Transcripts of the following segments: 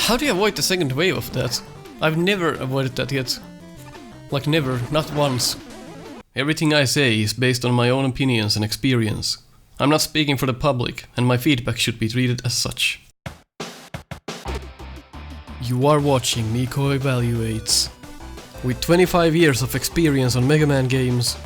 How do you avoid the second wave of that? I've never avoided that yet. Like never, not once. Everything I say is based on my own opinions and experience. I'm not speaking for the public, and my feedback should be treated as such. You are watching Nico Evaluates. With 25 years of experience on Mega Man games,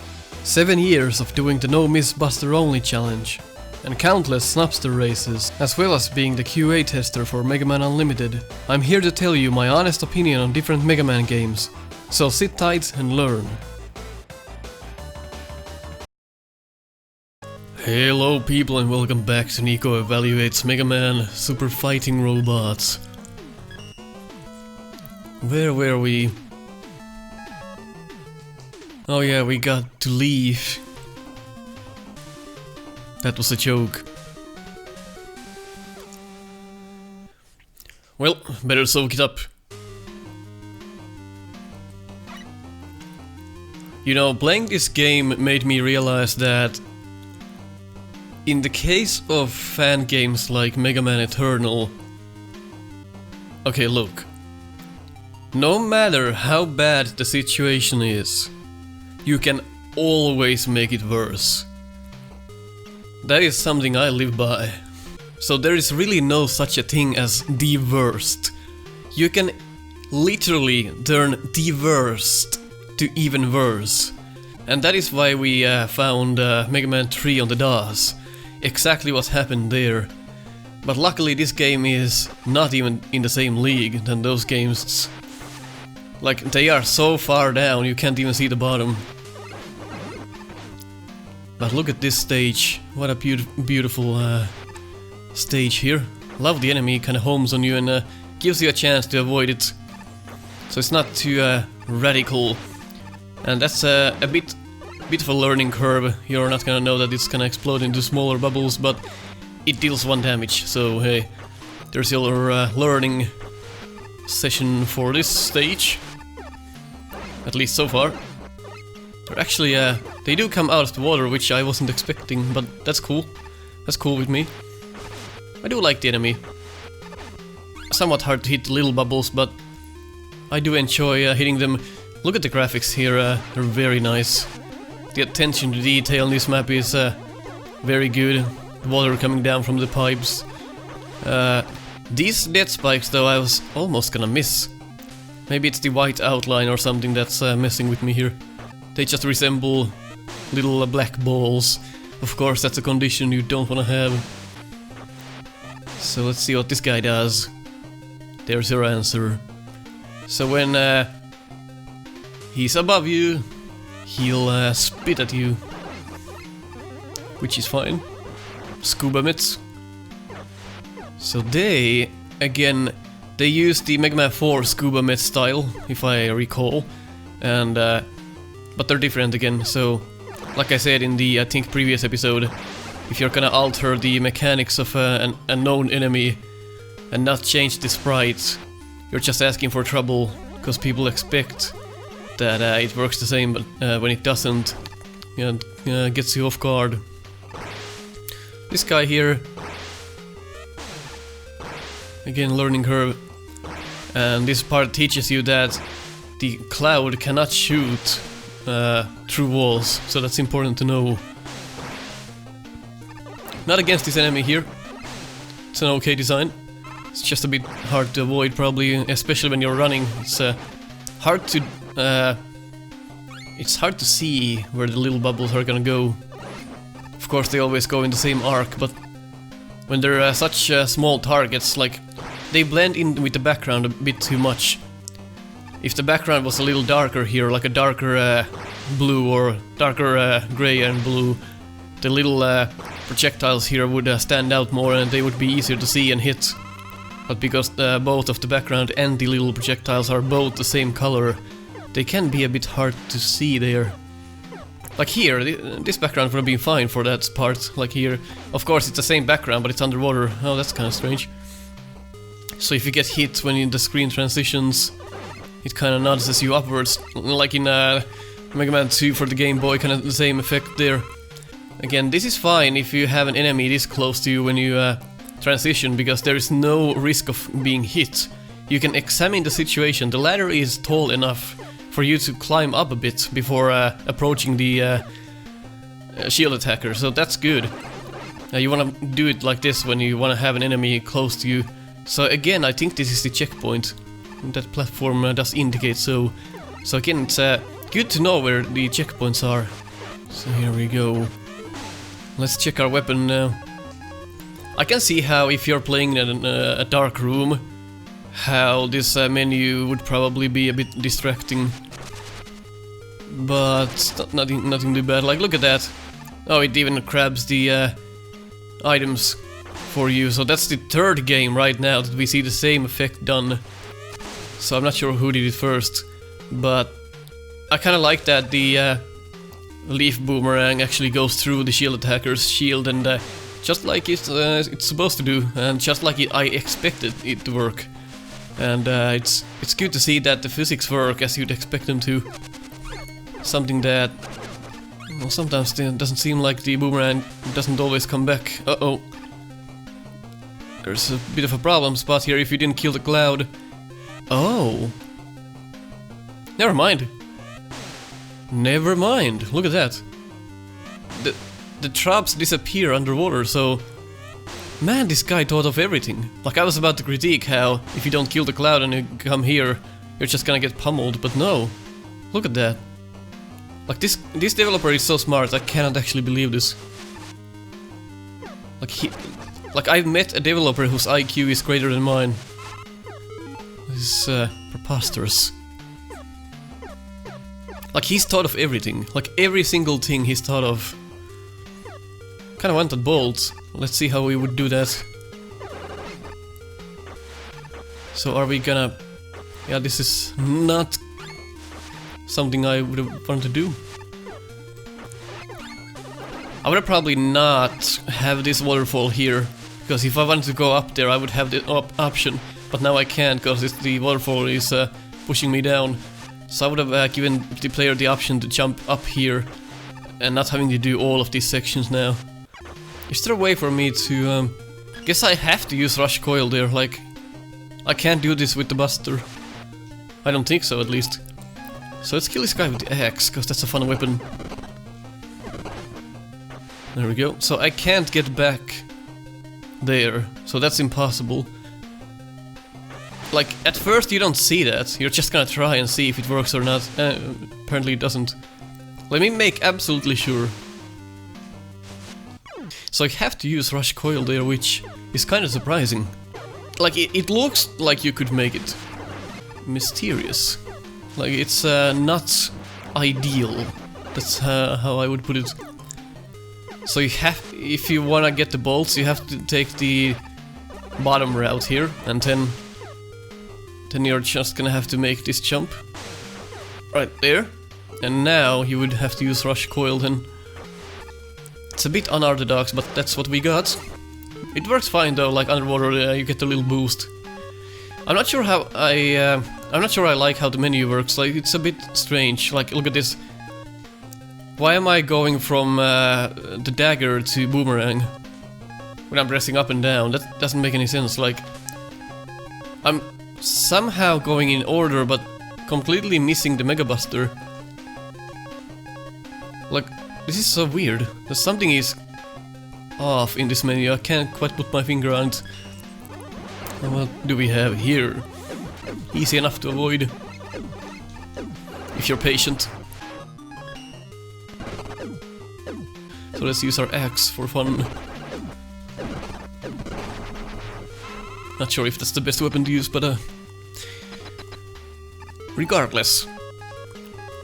7 years of doing the No Miss Buster Only challenge, and countless Snupster Races, as well as being the QA tester for Mega Man Unlimited, I'm here to tell you my honest opinion on different Mega Man games, so sit tight and learn. Hello people and welcome back to Nico Evaluates Mega Man Super Fighting Robots. Where were we? Oh yeah, we got to leave. That was a joke. Well, better soak it up. You know, playing this game made me realize that in the case of fan games like Mega Man Eternal... Okay, look. No matter how bad the situation is, you can always make it worse. That is something I live by. So there is really no such a thing as the worst. You can literally turn the worst to even worse. And that is why we found Mega Man 3 on the DOS. Exactly what happened there. But luckily this game is not even in the same league than those games. Like, they are so far down you can't even see the bottom. But look at this stage, what a beautiful stage here. Love the enemy, kinda homes on you and gives you a chance to avoid it. So it's not too radical. And that's a bit of a learning curve. You're not gonna know that it's gonna explode into smaller bubbles, but it deals 1 damage. So hey, there's your learning session for this stage. At least so far. They're actually, they do come out of the water, which I wasn't expecting, but that's cool. That's cool with me. I do like the enemy. Somewhat hard to hit the little bubbles, but I do enjoy hitting them. Look at the graphics here, they're very nice. The attention to detail in this map is very good. Water coming down from the pipes. These death spikes, though, I was almost gonna miss. Maybe it's the white outline or something that's messing with me here. They just resemble little black balls. Of course, that's a condition you don't want to have. So let's see what this guy does. There's your answer. So when he's above you, he'll spit at you. Which is fine. Scuba mitts. So they, again, they use the Mega Man 4 scuba mitt style, if I recall. And but they're different again, so like I said in the, I think, previous episode, if you're gonna alter the mechanics of a known enemy and not change the sprites, you're just asking for trouble, because people expect that it works the same, but when it doesn't, gets you off guard. This guy here, again, learning curve, and this part teaches you that the cloud cannot shoot through walls, so that's important to know. Not against this enemy here. It's an okay design. It's just a bit hard to avoid, probably, especially when you're running. It's hard to see where the little bubbles are gonna go. Of course, they always go in the same arc, but when they're such small targets, like, they blend in with the background a bit too much. If the background was a little darker here, like a darker blue or darker gray and blue, the little projectiles here would stand out more and they would be easier to see and hit. But because both of the background and the little projectiles are both the same color, they can be a bit hard to see there. Like here, this background would have been fine for that part, like here. Of course it's the same background, but it's underwater. Oh, that's kind of strange. So if you get hit when the screen transitions, it kind of nudges you upwards, like in Mega Man 2 for the Game Boy, kind of the same effect there. Again, this is fine if you have an enemy this close to you when you transition, because there is no risk of being hit. you can examine the situation. The ladder is tall enough for you to climb up a bit before approaching the shield attacker, so that's good. You want to do it like this when you want to have an enemy close to you. So again, I think this is the checkpoint. That platform does indicate so. So again, it's good to know where the checkpoints are. So here we go. Let's check our weapon now. I can see how if you're playing in a dark room, how this menu would probably be a bit distracting. But nothing too bad. Like, look at that. Oh, it even grabs the items for you. So that's the third game right now that we see the same effect done. So I'm not sure who did it first, but I kind of like that the leaf boomerang actually goes through the shield attacker's shield, and just like it's supposed to do, and just like I expected it to work. And it's good to see that the physics work as you'd expect them to. Something that, well, sometimes it doesn't seem like the boomerang doesn't always come back. Uh-oh. There's a bit of a problem spot here if you didn't kill the cloud. Oh. Never mind. Never mind. Look at that. The traps disappear underwater, so... Man, this guy thought of everything. Like, I was about to critique how if you don't kill the cloud and you come here, you're just gonna get pummeled, but no. Look at that. Like, this developer is so smart, I cannot actually believe this. Like, I've met a developer whose IQ is greater than mine. This is preposterous. Like, he's thought of everything. Like, every single thing he's thought of. Kinda wanted bolts. Let's see how we would do that. So are we gonna... Yeah, this is not something I would have wanted to do. I would have probably not have this waterfall here, because if I wanted to go up there I would have the option, but now I can't because the waterfall is pushing me down. So I would have given the player the option to jump up here and not having to do all of these sections now. Is there a way for me to... guess I have to use rush coil there, like... I can't do this with the buster. I don't think so, at least. So let's kill this guy with the axe, because that's a fun weapon. There we go. So I can't get back there, so that's impossible. Like, at first you don't see that, you're just gonna try and see if it works or not. Apparently it doesn't. Let me make absolutely sure. So I have to use rush coil there, which is kind of surprising. Like, it looks like you could make it mysterious. Like, it's not ideal. That's how I would put it. So you have, if you wanna get the bolts, you have to take the bottom route here, and then you're just gonna have to make this jump right there. And now you would have to use rush coil then. It's a bit unorthodox, but that's what we got. It works fine though, like underwater you get a little boost. I'm not sure how I'm not sure I like how the menu works, like it's a bit strange. Like, look at this. Why am I going from the dagger to boomerang when I'm pressing up and down? That doesn't make any sense. Like, I'm somehow going in order but completely missing the Mega Buster. Like, this is so weird. There's something is off in this menu. I can't quite put my finger on it. What do we have here? Easy enough to avoid if you're patient. So let's use our axe for fun. Not sure if that's the best weapon to use, but regardless.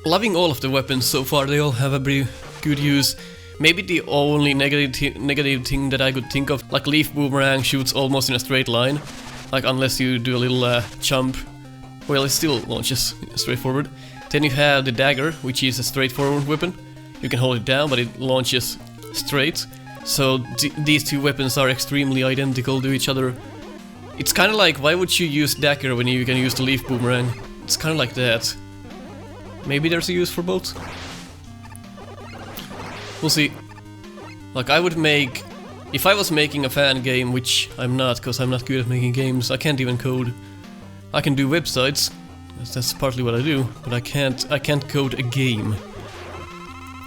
Loving all of the weapons so far, they all have a pretty good use. Maybe the only negative thing that I could think of, like leaf boomerang shoots almost in a straight line. Like, unless you do a little jump. Well, it still launches straightforward. Then you have the dagger, which is a straightforward weapon. You can hold it down, but it launches straight. So these two weapons are extremely identical to each other. It's kind of like, why would you use dagger when you can use the leaf boomerang? It's kind of like that. Maybe there's a use for both. We'll see. Like, I would make... If I was making a fan game, which I'm not, because I'm not good at making games, I can't even code. I can do websites. That's partly what I do, but I can't code a game.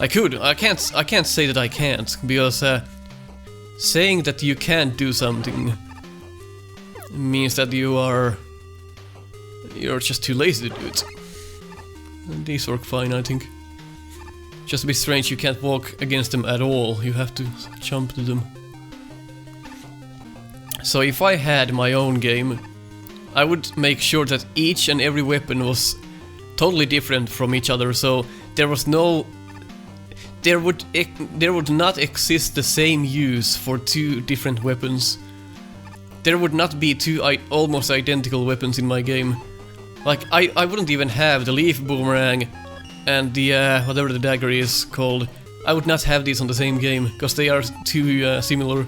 I could. I can't say that I can't, because saying that you can't do something means that you're just too lazy to do it. And these work fine, I think. Just a bit strange you can't walk against them at all. You have to jump to them. So if I had my own game, I would make sure that each and every weapon was totally different from each other. So there was no... There would not exist the same use for two different weapons. There would not be two almost identical weapons in my game. Like, I wouldn't even have the leaf boomerang and the, whatever the dagger is called. I would not have these on the same game, because they are too similar.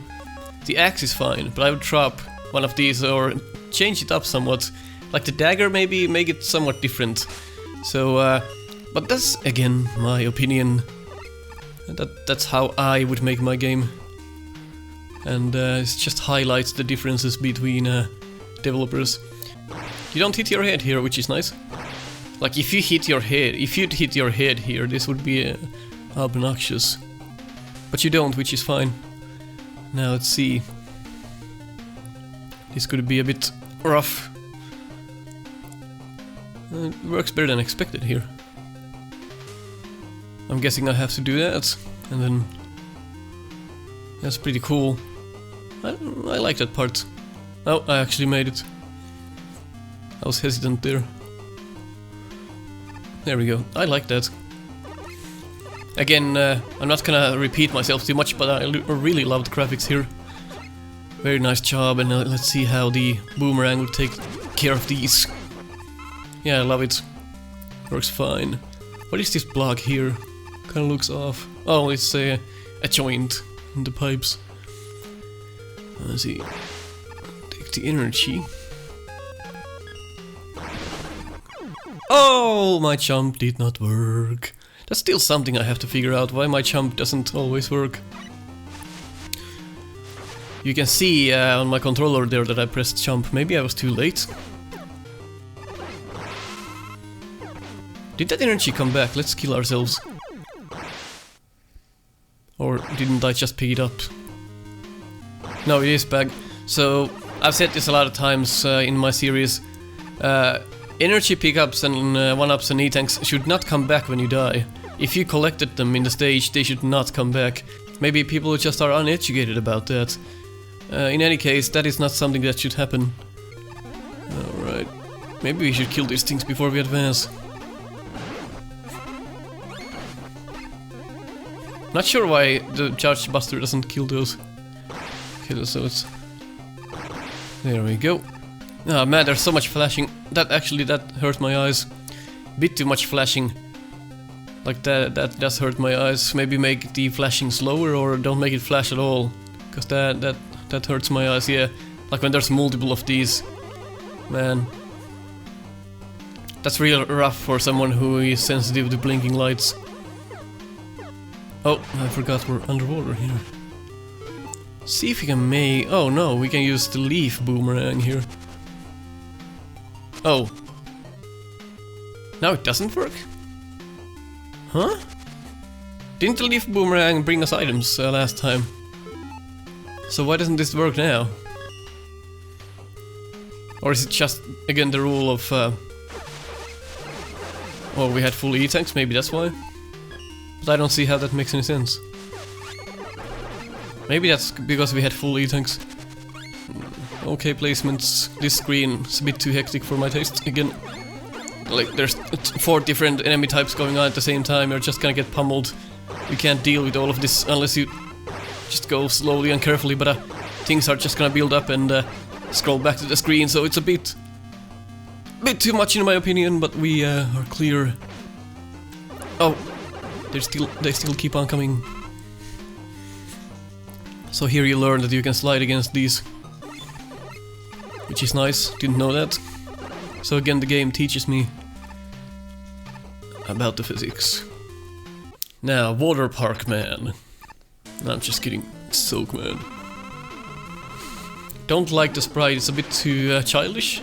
The axe is fine, but I would drop one of these or change it up somewhat. Like the dagger, maybe make it somewhat different. So, but that's, again, my opinion. That's how I would make my game. And it just highlights the differences between developers. You don't hit your head here, which is nice. Like if you'd hit your head here, this would be obnoxious. But you don't, which is fine. Now let's see. This could be a bit rough. It works better than expected here. I'm guessing I have to do that, and then that's pretty cool. I like that part. Oh, I actually made it. I was hesitant there. There we go. I like that. Again, I'm not gonna repeat myself too much, but I really love the graphics here. Very nice job, and let's see how the boomerang will take care of these. Yeah, I love it. Works fine. What is this block here? Kinda looks off. Oh, it's a joint in the pipes. Let's see. Take the energy. Oh, my jump did not work. That's still something I have to figure out, why my jump doesn't always work. You can see on my controller there that I pressed jump. Maybe I was too late. Did that energy come back? Let's kill ourselves. Or didn't I just pick it up? No, it is back. So, I've said this a lot of times in my series. Energy pickups and 1-ups and E-tanks should not come back when you die. If you collected them in the stage, they should not come back. Maybe people just are uneducated about that. In any case, that is not something that should happen. Alright. Maybe we should kill these things before we advance. Not sure why the Charge Buster doesn't kill those. Okay, so it's... There we go. Oh man, there's so much flashing. That hurt my eyes. Bit too much flashing. Like that does hurt my eyes. Maybe make the flashing slower or don't make it flash at all. Because that hurts my eyes, yeah. Like when there's multiple of these. Man. That's real rough for someone who is sensitive to blinking lights. Oh, I forgot we're underwater here. See if we can make... Oh no, we can use the leaf boomerang here. Oh. Now it doesn't work? Huh? Didn't the leaf boomerang bring us items last time? So why doesn't this work now? Or is it just, again, the rule of... Oh, we had full E-tanks, maybe that's why? But I don't see how that makes any sense. Maybe that's because we had full E-tanks. Okay placements. This screen is a bit too hectic for my taste again. Like there's 4 different enemy types going on at the same time, you're just gonna get pummeled. You can't deal with all of this unless you just go slowly and carefully, but things are just gonna build up and scroll back to the screen, so it's a bit too much in my opinion, but we are clear. Oh, they still keep on coming. So here you learn that you can slide against these. Which is nice, didn't know that. So again, the game teaches me about the physics. Now, Water Park Man. No, I'm just kidding, Soak Man. Don't like the sprite, it's a bit too childish.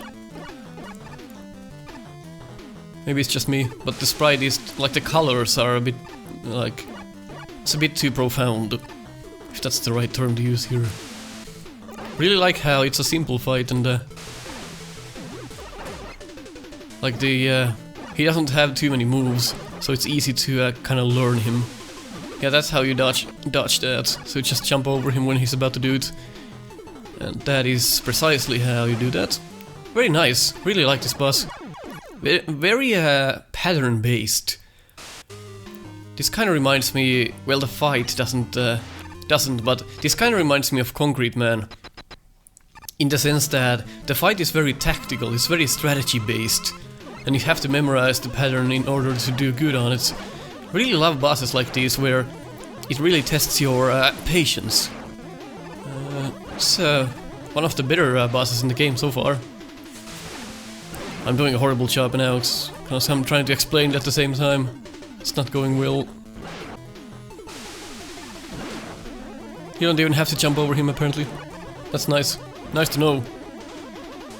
Maybe it's just me, but the sprite is, like, the colors are a bit, like, it's a bit too profound, if that's the right term to use here. Really like how it's a simple fight and, like he doesn't have too many moves, so it's easy to kind of learn him. Yeah, that's how you dodge that, so you just jump over him when he's about to do it. And that is precisely how you do that. Very nice, really like this boss. Very pattern based. This kind of reminds me, well, the fight doesn't, but this kind of reminds me of Concrete Man. In the sense that the fight is very tactical, it's very strategy based, and you have to memorize the pattern in order to do good on it. I really love bosses like these where it really tests your patience. It's one of the better bosses in the game so far. I'm doing a horrible job now, because I'm trying to explain it at the same time. It's not going well. You don't even have to jump over him apparently. That's nice. Nice to know.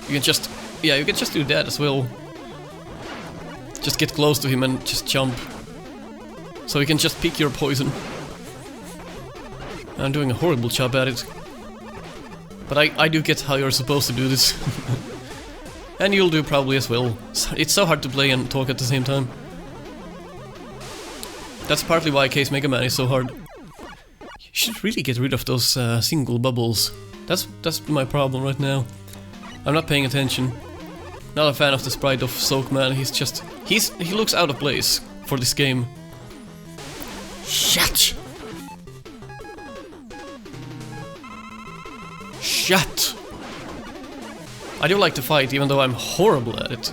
You can just... yeah, you can just do that as well. Just get close to him and just jump. So you can just pick your poison. I'm doing a horrible job at it. But I do get how you're supposed to do this. And you'll do probably as well. It's so hard to play and talk at the same time. That's partly why Case Mega Man is so hard. You should really get rid of those single bubbles. That's my problem right now. I'm not paying attention. Not a fan of the sprite of Soak Man. He looks out of place for this game. Shut! Shut! I do like to fight, even though I'm horrible at it.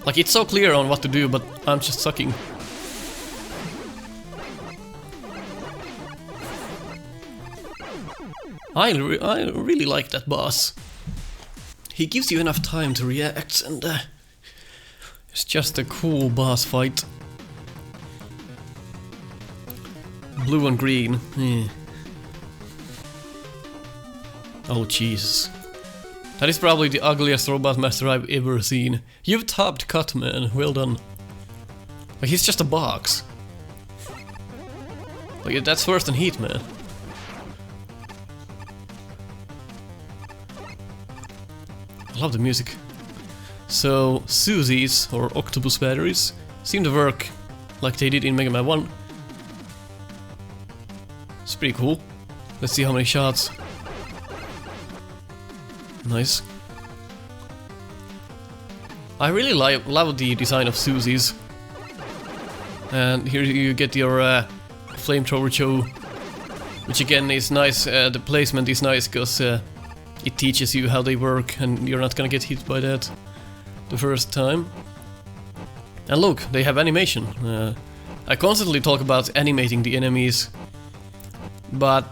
Like, it's so clear on what to do, but I'm just sucking. I really like that boss. He gives you enough time to react, and it's just a cool boss fight. Blue and green. Oh Jesus. That is probably the ugliest robot master I've ever seen. You've topped Cut Man, well done. Like, he's just a box. Like, that's worse than Heat Man. I love the music. So, Susie's, or octopus batteries, seem to work like they did in Mega Man 1. It's pretty cool. Let's see how many shots. Nice. I really love the design of Susie's. And here you get your flamethrower Joe, which again is nice. The placement is nice because it teaches you how they work and you're not gonna get hit by that the first time. And look, they have animation. I constantly talk about animating the enemies, but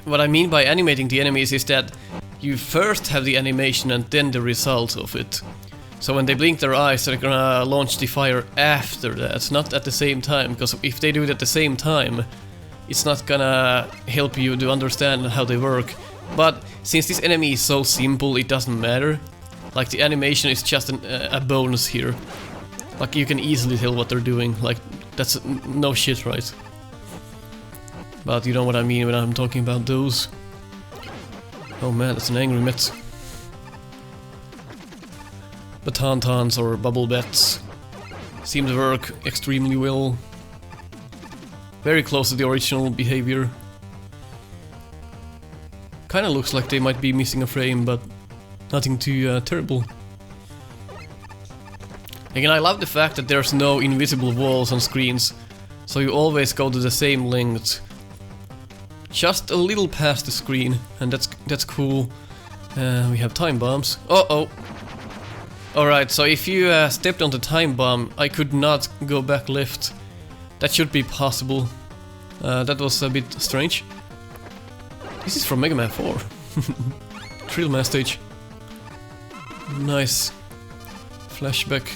what I mean by animating the enemies is that you first have the animation and then the result of it. So when they blink their eyes, they're gonna launch the fire after that, not at the same time, because if they do it at the same time, it's not gonna help you to understand how they work. But since this enemy is so simple, it doesn't matter. Like, the animation is just a bonus here. Like, you can easily tell what they're doing. Like, that's no shit, right? But you know what I mean when I'm talking about those. Oh man, that's an angry Met. Batantons or bubble bats seem to work extremely well. Very close to the original behavior. Kinda looks like they might be missing a frame, but nothing too terrible. Again, I love the fact that there's no invisible walls on screens, so you always go to the same length. Just a little past the screen, and that's cool. We have time bombs. Uh-oh! Alright, so if you stepped on the time bomb, I could not go back left. That should be possible. That was a bit strange. This is from Mega Man 4. Thrill Man stage. Nice. Flashback.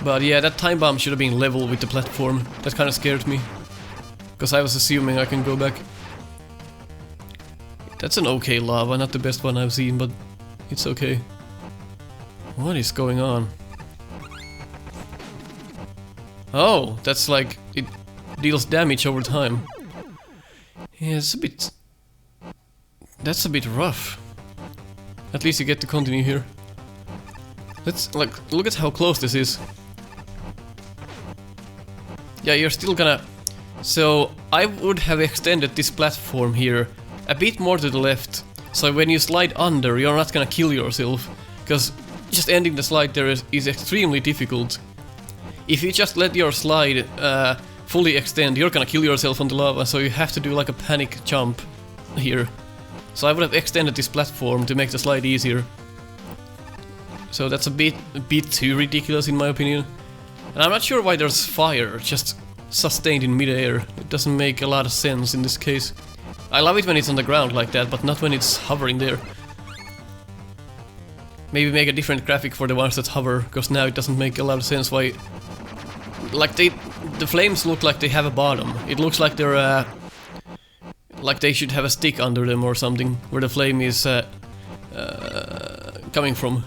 But yeah, that time bomb should have been level with the platform. That kind of scared me. Because I was assuming I can go back. That's an okay lava, not the best one I've seen, but it's okay. What is going on? Oh, that's like, it deals damage over time. Yeah, it's a bit... That's a bit rough. At least you get to continue here. Let's, like, look at how close this is. Yeah, you're still gonna... So, I would have extended this platform here a bit more to the left. So when you slide under, you're not gonna kill yourself. Because just ending the slide there is extremely difficult. If you just let your slide fully extend, you're gonna kill yourself on the lava, so you have to do like a panic jump here. So I would have extended this platform to make the slide easier. So that's a bit too ridiculous in my opinion. And I'm not sure why there's fire just sustained in midair. It doesn't make a lot of sense in this case. I love it when it's on the ground like that, but not when it's hovering there. Maybe make a different graphic for the ones that hover, because now it doesn't make a lot of sense why... Like the flames look like they have a bottom. It looks like they're like they should have a stick under them or something, where the flame is coming from.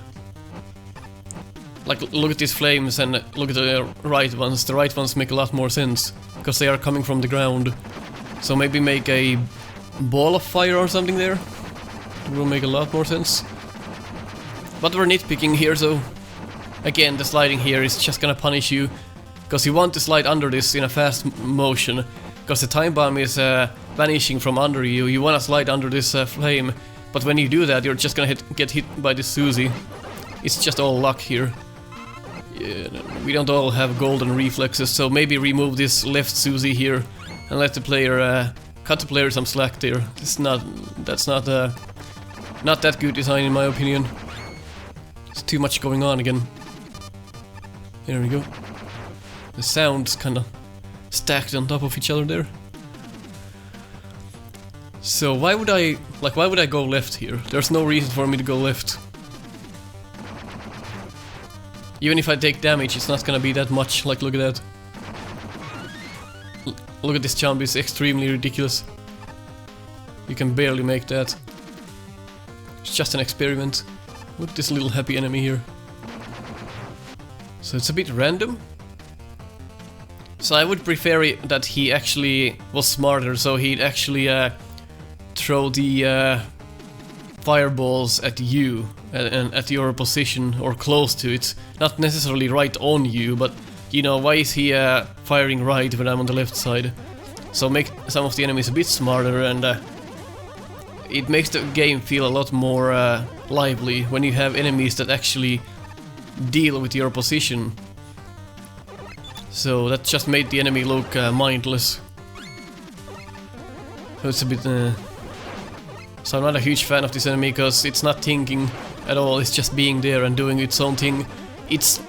Like, look at these flames and look at the right ones. The right ones make a lot more sense, because they are coming from the ground. So maybe make a ball of fire or something there. It will make a lot more sense. But we're nitpicking here, so... Again, the sliding here is just gonna punish you, because you want to slide under this in a fast motion. Because the time bomb is vanishing from under you, you wanna slide under this flame. But when you do that, you're just gonna get hit by this Susie. It's just all luck here. Yeah, we don't all have golden reflexes, so maybe remove this left Susie here and let the player cut the player some slack there. That's not that good design in my opinion. It's too much going on again. There we go. The sounds kinda stacked on top of each other there. So why would I go left here? There's no reason for me to go left. Even if I take damage, it's not gonna be that much. Like, look at that. Look at this jump, it's extremely ridiculous. You can barely make that. It's just an experiment. Look at this little happy enemy here. So it's a bit random. So I would prefer that he actually was smarter, so he'd actually throw the fireballs at you and at your position or close to it. Not necessarily right on you, but you know, why is he firing right when I'm on the left side? So make some of the enemies a bit smarter, and it makes the game feel a lot more lively when you have enemies that actually deal with your position. So that just made the enemy look mindless. So it's a bit... So I'm not a huge fan of this enemy, because it's not thinking at all, it's just being there and doing its own thing. It's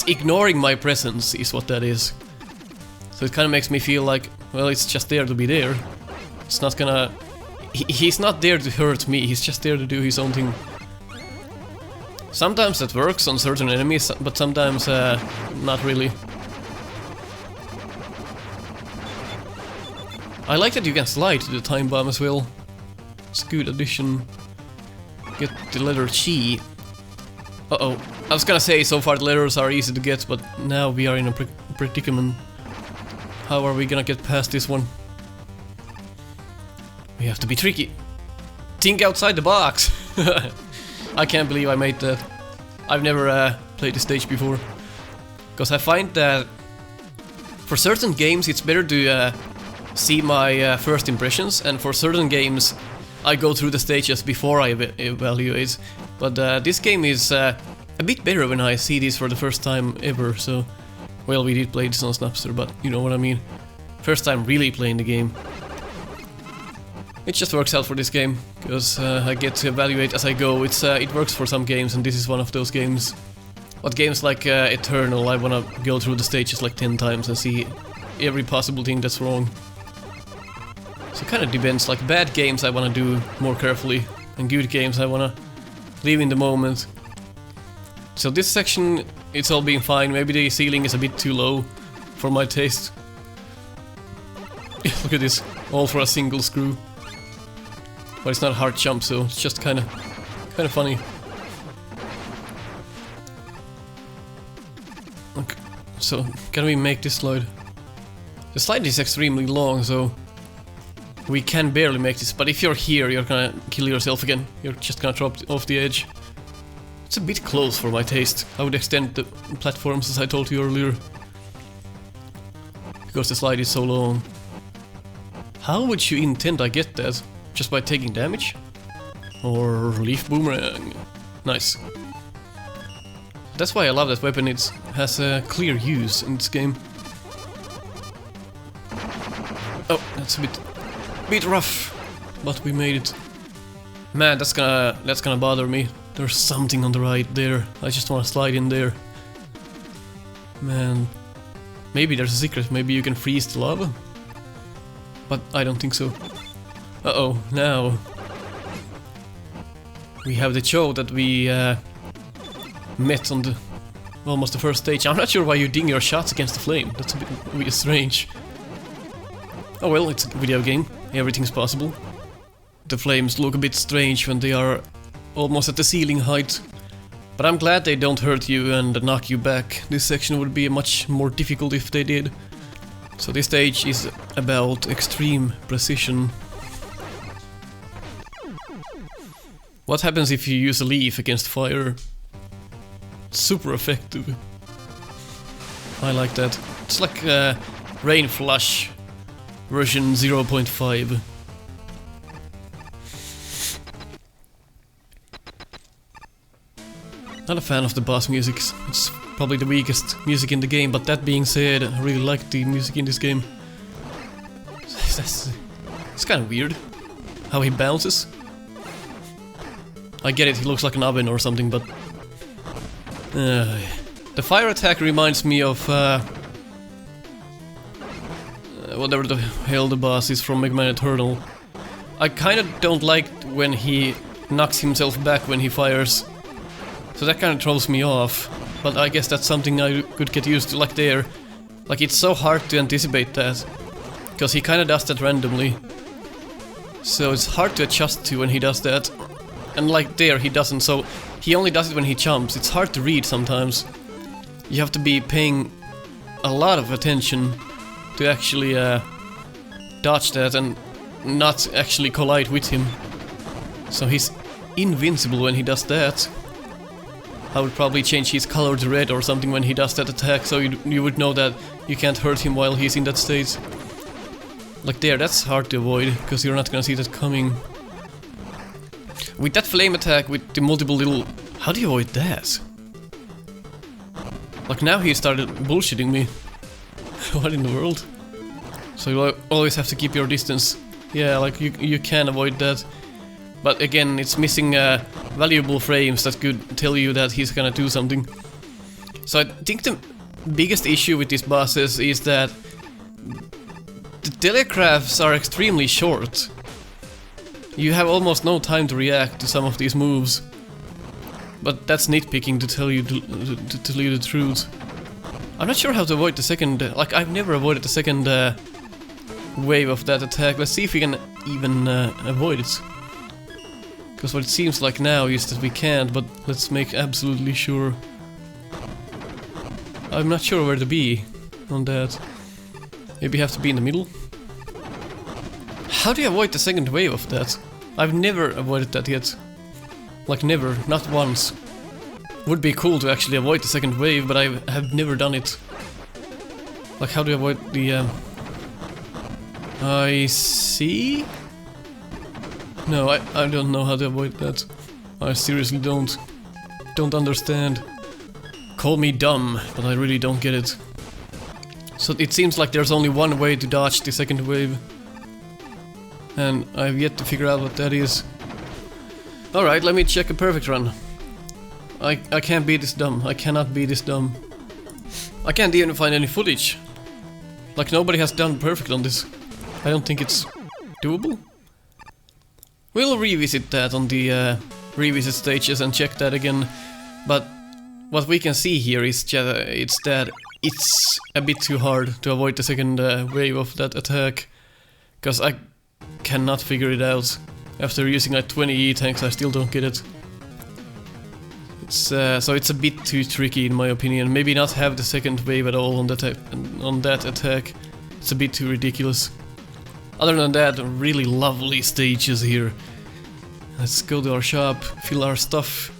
ignoring my presence, is what that is. So it kind of makes me feel like, well, it's just there to be there. It's not gonna... He's not there to hurt me, he's just there to do his own thing. Sometimes that works on certain enemies, but sometimes not really. I like that you can slide to the time bomb as well. It's a good addition. Get the letter G. Uh-oh. I was gonna say, so far the letters are easy to get, but now we are in a predicament. How are we gonna get past this one? We have to be tricky. Think outside the box! I can't believe I made that. I've never played this stage before. Because I find that for certain games it's better to see my first impressions, and for certain games I go through the stages before I evaluate. But this game is a bit better when I see this for the first time ever, so... Well, we did play this on Snupster, but you know what I mean. First time really playing the game. It just works out for this game, because I get to evaluate as I go. It works for some games, and this is one of those games. But games like Eternal, I wanna go through the stages like 10 times and see every possible thing that's wrong. So it kinda depends, like bad games I wanna do more carefully, and good games I wanna live in the moment. So this section, it's all being fine. Maybe the ceiling is a bit too low for my taste. Look at this, all for a single screw. But it's not a hard jump, so it's just kinda funny. Okay. So, can we make this slide? The slide is extremely long, so we can barely make this, but if you're here, you're gonna kill yourself again. You're just gonna drop off the edge. It's a bit close for my taste. I would extend the platforms as I told you earlier. Because the slide is so long. How would you intend I get that? Just by taking damage? Or leaf boomerang? Nice. That's why I love that weapon, it has a clear use in this game. Oh, that's a bit rough, but we made it. Man, that's gonna bother me. There's something on the right there. I just wanna slide in there. Man, maybe there's a secret. Maybe you can freeze the lava. But I don't think so. Uh-oh, now we have the Cho that we met on the almost the first stage. I'm not sure why you ding your shots against the flame. That's a bit strange. Oh well, it's a video game. Everything's possible. The flames look a bit strange when they are almost at the ceiling height. But I'm glad they don't hurt you and knock you back. This section would be much more difficult if they did. So this stage is about extreme precision. What happens if you use a leaf against fire? Super effective. I like that. It's like Rain Flush version 0.5. Not a fan of the boss music. It's probably the weakest music in the game, but that being said, I really like the music in this game. It's kind of weird how he bounces. I get it, he looks like an oven or something, but the fire attack reminds me of whatever the hell the boss is from Mega Man Eternal. I kinda don't like when he knocks himself back when he fires. So that kinda throws me off. But I guess that's something I could get used to, like there. Like it's so hard to anticipate that. Because he kinda does that randomly. So it's hard to adjust to when he does that. And like there, he doesn't, so he only does it when he jumps. It's hard to read sometimes. You have to be paying a lot of attention to actually dodge that and not actually collide with him. So he's invincible when he does that. I would probably change his color to red or something when he does that attack, so you would know that you can't hurt him while he's in that state. Like there, that's hard to avoid, because you're not gonna see that coming. With that flame attack, with the multiple little... How do you avoid that? Like now he started bullshitting me. What in the world? So you always have to keep your distance. Yeah, like you can avoid that. But again, it's missing valuable frames that could tell you that he's gonna do something. So I think the biggest issue with these bosses is that the telegraphs are extremely short. You have almost no time to react to some of these moves. But that's nitpicking to tell you to tell you the truth. I'm not sure how to avoid the second... like, I've never avoided the second wave of that attack. Let's see if we can even avoid it. Because what it seems like now is that we can't, but let's make absolutely sure. I'm not sure where to be on that. Maybe you have to be in the middle? How do you avoid the second wave of that? I've never avoided that yet. Like never, not once. Would be cool to actually avoid the second wave, but I have never done it. Like how do you avoid the... I see? No, I don't know how to avoid that. I seriously don't understand. Call me dumb, but I really don't get it. So it seems like there's only one way to dodge the second wave. And I've yet to figure out what that is. Alright, let me check a perfect run. I can't be this dumb. I cannot be this dumb. I can't even find any footage. Like nobody has done perfect on this. I don't think it's doable. We'll revisit that on the revisit stages and check that again. But what we can see here is that it's a bit too hard to avoid the second wave of that attack. Because I cannot figure it out. After using like 20 E-tanks, I still don't get it. So it's a bit too tricky in my opinion. Maybe not have the second wave at all on that attack. It's a bit too ridiculous. Other than that, really lovely stages here. Let's go to our shop, fill our stuff.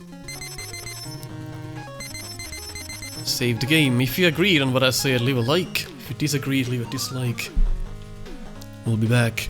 Save the game. If you agreed on what I said, leave a like. If you disagreed, leave a dislike. We'll be back.